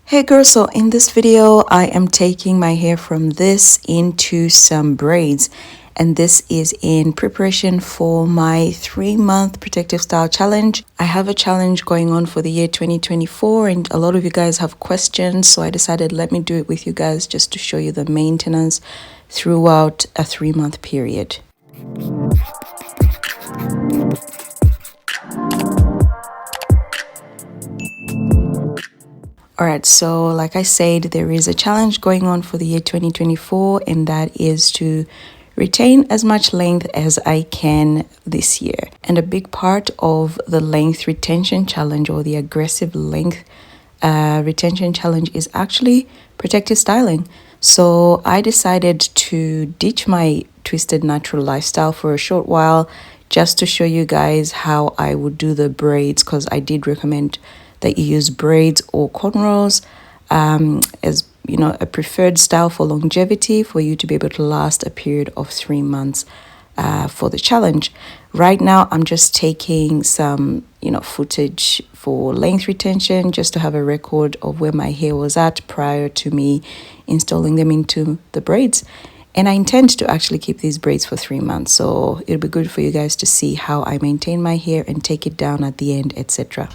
Hey girls, so in this video I am taking my hair from this into some braids, and this is in preparation for my 3-month protective style challenge. I have a challenge going on for the year 2024 and a lot of you guys have questions, so I decided let me do it with you guys just to show you the maintenance throughout a 3-month period. Alright, so like I said, there is a challenge going on for the year 2024, and that is to retain as much length as I can this year. And a big part of the length retention challenge, or the aggressive length retention challenge, is actually protective styling. So I decided to ditch my twisted natural lifestyle for a short while just to show you guys how I would do the braids, because I did recommend that you use braids or cornrows as a preferred style for longevity, for you to be able to last a period of 3 months for the challenge. Right now I'm just taking some footage for length retention, just to have a record of where my hair was at prior to me installing them into the braids. And I intend to actually keep these braids for 3 months, so it'll be good for you guys to see how I maintain my hair and take it down at the end, etc.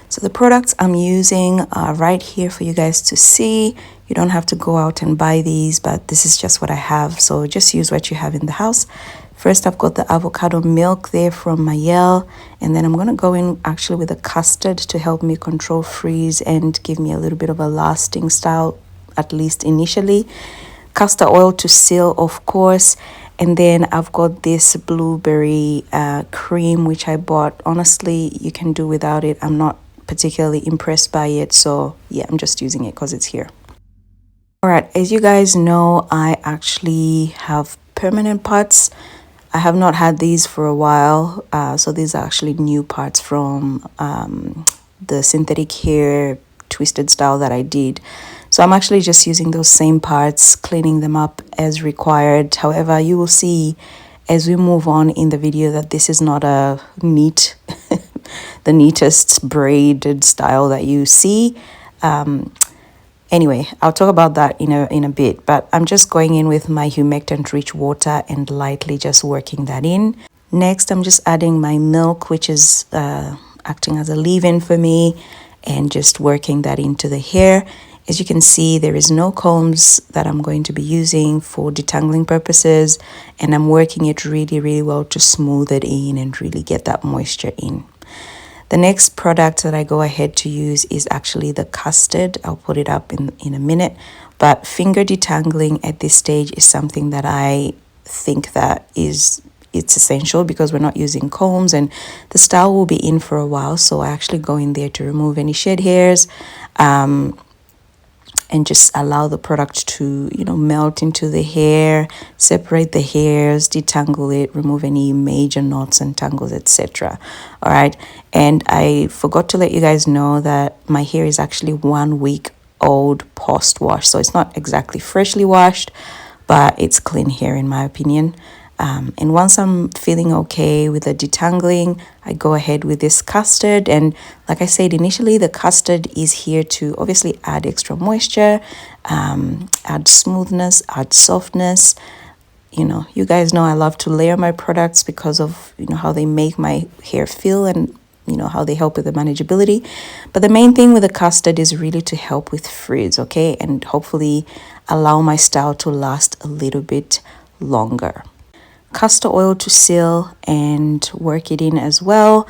So the products I'm using are right here for you guys to see. You don't have to go out and buy these, but this is just what I have. So just use what you have in the house. First, I've got the avocado milk there from Mayel. And then I'm going to go in actually with a custard to help me control freeze and give me a little bit of a lasting style, at least initially. Castor oil to seal, of course. And then I've got this blueberry cream, which I bought. Honestly, you can do without it. I'm not particularly impressed by it, so yeah, I'm just using it because it's here. All right, as you guys know, I actually have permanent parts. I have not had these for a while, so these are actually new parts from the synthetic hair twisted style that I did. So I'm actually just using those same parts, cleaning them up as required. However, you will see as we move on in the video that this is not a neat the neatest braided style that you see. Anyway, I'll talk about that in a bit, but I'm just going in with my humectant rich water and lightly just working that in. Next, I'm just adding my milk, which is acting as a leave-in for me, and just working that into the hair. As you can see, there is no combs that I'm going to be using for detangling purposes, and I'm working it really, really well to smooth it in and really get that moisture in. The next product that I go ahead to use is actually the custard. I'll put it up in a minute, but finger detangling at this stage is something that I think that it's essential, because we're not using combs and the style will be in for a while. So I actually go in there to remove any shed hairs and just allow the product to melt into the hair, separate the hairs, detangle it, remove any major knots and tangles, etc. All right, and I forgot to let you guys know that my hair is actually 1 week old post wash, so it's not exactly freshly washed, but it's clean hair in my opinion. And once I'm feeling okay with the detangling, I go ahead with this custard. And like I said initially, the custard is here to obviously add extra moisture, add smoothness, add softness. You guys know I love to layer my products because of how they make my hair feel, and how they help with the manageability. But the main thing with the custard is really to help with frizz, okay, and hopefully allow my style to last a little bit longer. Castor oil to seal and work it in as well.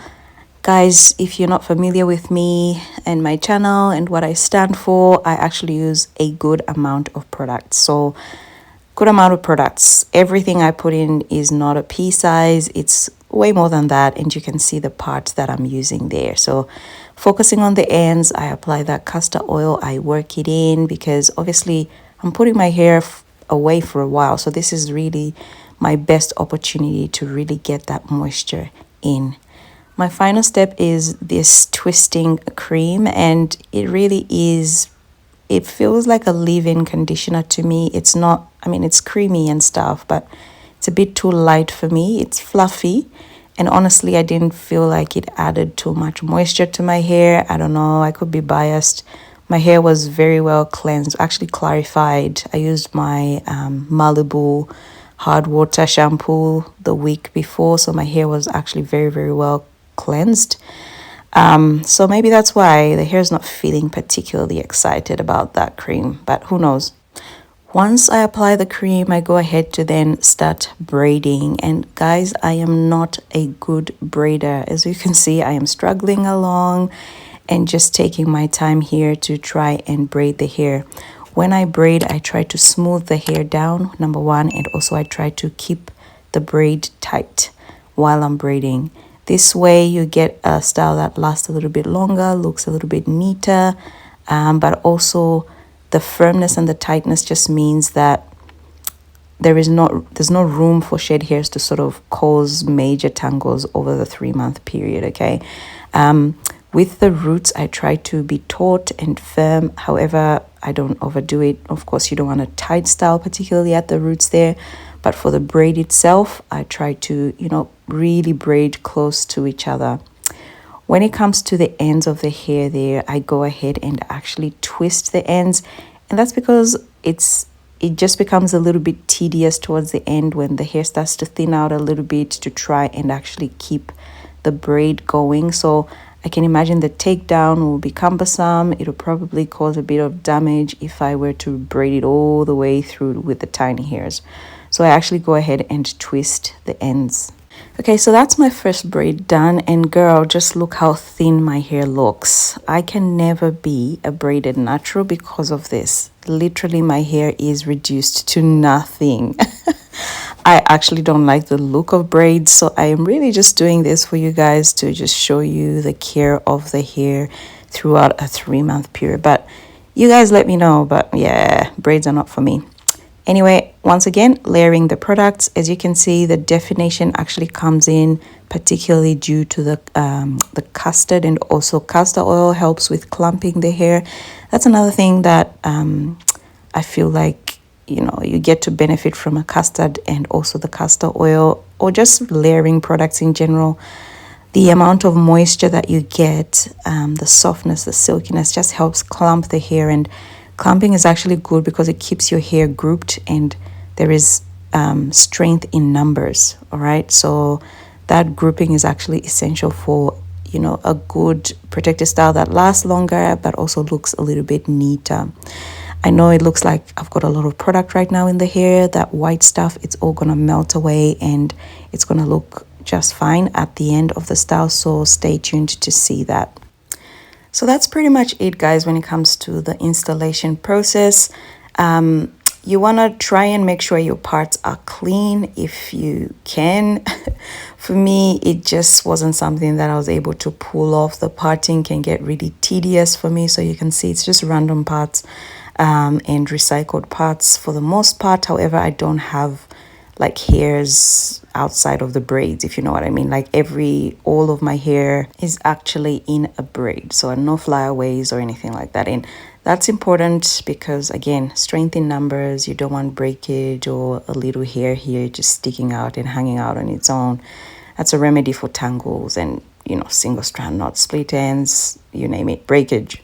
Guys, if you're not familiar with me and my channel and what I stand for, I actually use a good amount of products. So good amount of products. Everything I put in is not a pea size, it's way more than that, and you can see the parts that I'm using there. So focusing on the ends, I apply that castor oil, I work it in, because obviously I'm putting my hair away for a while, so this is really my best opportunity to really get that moisture in. My final step is this twisting cream, and it really is, it feels like a leave-in conditioner to me. It's not, it's creamy and stuff, but it's a bit too light for me. It's fluffy, and honestly I didn't feel like it added too much moisture to my hair. I don't know, I could be biased. My hair was very well cleansed, actually clarified. I used my Malibu hard water shampoo the week before, so my hair was actually very, very well cleansed. So maybe that's why the hair is not feeling particularly excited about that cream, but who knows. Once I apply the cream, I go ahead to then start braiding. And guys, I am not a good braider. As you can see, I am struggling along and just taking my time here to try and braid the hair. When I braid, I try to smooth the hair down, number one, and also I try to keep the braid tight while I'm braiding. This way you get a style that lasts a little bit longer, looks a little bit neater, but also the firmness and the tightness just means that there's no room for shed hairs to sort of cause major tangles over the 3-month period, okay? With the roots, I try to be taut and firm. However, I don't overdo it. Of course, you don't want a tight style, particularly at the roots there. But for the braid itself, I try to, really braid close to each other. When it comes to the ends of the hair there, I go ahead and actually twist the ends. And that's because it just becomes a little bit tedious towards the end when the hair starts to thin out a little bit to try and actually keep the braid going. So I can imagine the takedown will be cumbersome. It'll probably cause a bit of damage if I were to braid it all the way through with the tiny hairs. So I actually go ahead and twist the ends. Okay, so that's my first braid done, and girl, just look how thin my hair looks. I can never be a braided natural because of this. Literally, my hair is reduced to nothing. I actually don't like the look of braids, so I am really just doing this for you guys to just show you the care of the hair throughout a 3-month period. But you guys let me know, but yeah, braids are not for me. Anyway, once again, layering the products. As you can see, the definition actually comes in, particularly due to the custard, and also castor oil helps with clumping the hair. That's another thing that I feel like, you get to benefit from a custard and also the castor oil, or just layering products in general. The amount of moisture that you get, the softness, the silkiness just helps clump the hair. And clumping is actually good because it keeps your hair grouped, and there is strength in numbers. All right, so that grouping is actually essential for a good protective style that lasts longer but also looks a little bit neater. I know it looks like I've got a lot of product right now in the hair. That white stuff, it's all gonna melt away and it's gonna look just fine at the end of the style, so stay tuned to see that. So that's pretty much it, guys, when it comes to the installation process. You want to try and make sure your parts are clean if you can. For me, it just wasn't something that I was able to pull off. The parting can get really tedious for me. So you can see it's just random parts and recycled parts for the most part. However, I don't have like hairs outside of the braids, if you know what I mean. Like all of my hair is actually in a braid, so no flyaways or anything like that. And that's important because, again, strength in numbers. You don't want breakage or a little hair here just sticking out and hanging out on its own. That's a remedy for tangles and single strand knots, split ends, you name it, breakage.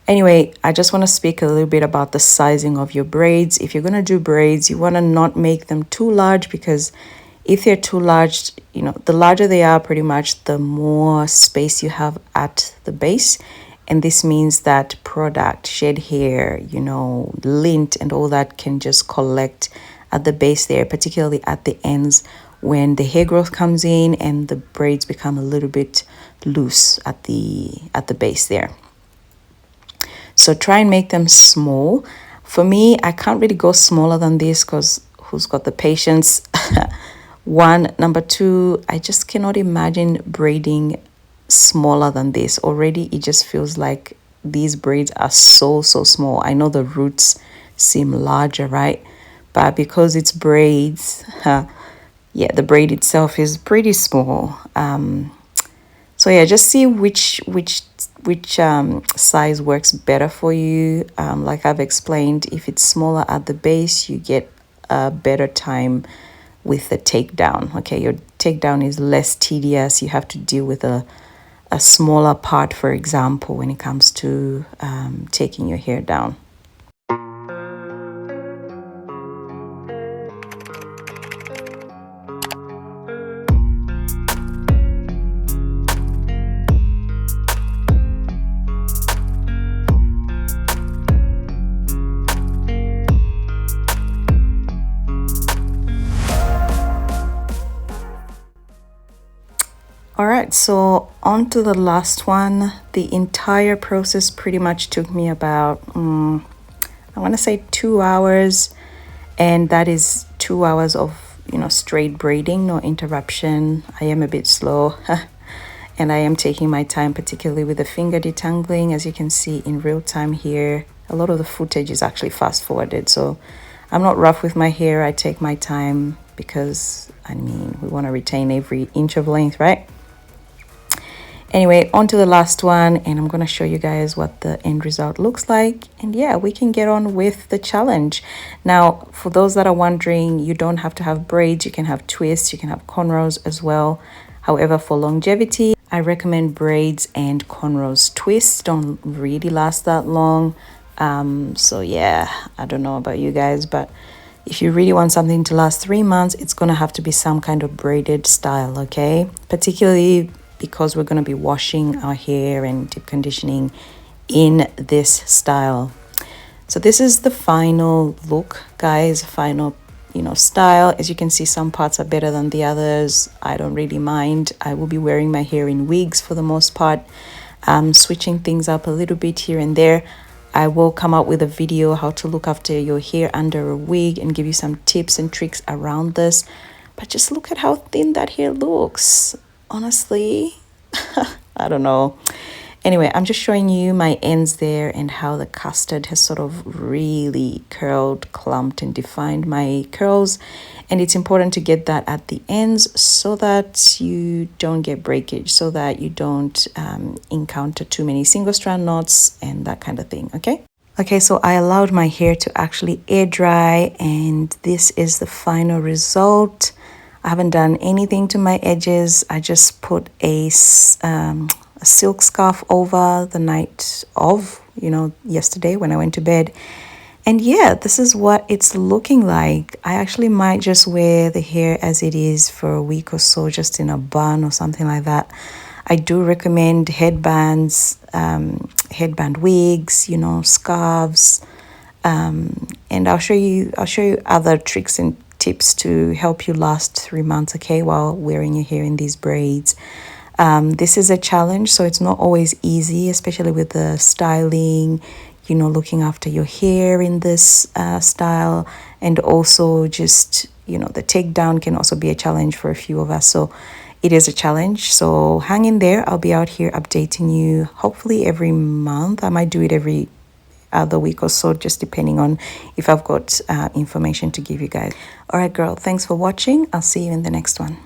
Anyway, I just want to speak a little bit about the sizing of your braids. If you're going to do braids, you want to not make them too large, because if they're too large, the larger they are, pretty much the more space you have at the base. And this means that product, shed hair, lint and all that can just collect at the base there, particularly at the ends when the hair growth comes in and the braids become a little bit loose at the base there. So try and make them small. For me, I can't really go smaller than this because who's got the patience? One. Number two, I just cannot imagine braiding smaller than this. Already, it just feels like these braids are so small. I know the roots seem larger, right? But because it's braids, yeah, the braid itself is pretty small. So yeah, just see which size works better for you. Like I've explained, if it's smaller at the base, you get a better time with the takedown. Okay, your takedown is less tedious. You have to deal with a a smaller part, for example, when it comes to taking your hair down. All right, so on to the last one. The entire process pretty much took me about, I want to say 2 hours, and that is 2 hours of, straight braiding, no interruption. I am a bit slow and I am taking my time, particularly with the finger detangling. As you can see in real time here, a lot of the footage is actually fast forwarded, so I'm not rough with my hair. I take my time because, we want to retain every inch of length, right? Anyway, on to the last one, and I'm going to show you guys what the end result looks like. And yeah, we can get on with the challenge. Now, for those that are wondering, you don't have to have braids. You can have twists, you can have cornrows as well. However, for longevity, I recommend braids and cornrows. Twists don't really last that long. So yeah, I don't know about you guys, but if you really want something to last 3 months, it's going to have to be some kind of braided style, okay? Particularly because we're going to be washing our hair and deep conditioning in this style. So this is the final look, guys, final style. As you can see, some parts are better than the others. I don't really mind. I will be wearing my hair in wigs for the most part, switching things up a little bit here and there. I will come out with a video how to look after your hair under a wig and give you some tips and tricks around this. But just look at how thin that hair looks. Honestly, I don't know. Anyway, I'm just showing you my ends there and how the custard has sort of really curled, clumped, and defined my curls. And it's important to get that at the ends so that you don't get breakage, so that you don't encounter too many single strand knots and that kind of thing, okay? Okay, so I allowed my hair to actually air dry, and this is the final result. I haven't done anything to my edges. I just put a silk scarf over the night of, yesterday when I went to bed. And yeah, this is what it's looking like. I actually might just wear the hair as it is for a week or so, just in a bun or something like that. I do recommend headbands, headband wigs, scarves, and I'll show you other tricks and tips to help you last 3 months, okay, while wearing your hair in these braids. This is a challenge, so it's not always easy, especially with the styling, looking after your hair in this style, and also just, the takedown can also be a challenge for a few of us. So it is a challenge. So hang in there. I'll be out here updating you hopefully every month. I might do it every other week or so, just depending on if I've got information to give you guys. All right, girl, thanks for watching. I'll see you in the next one.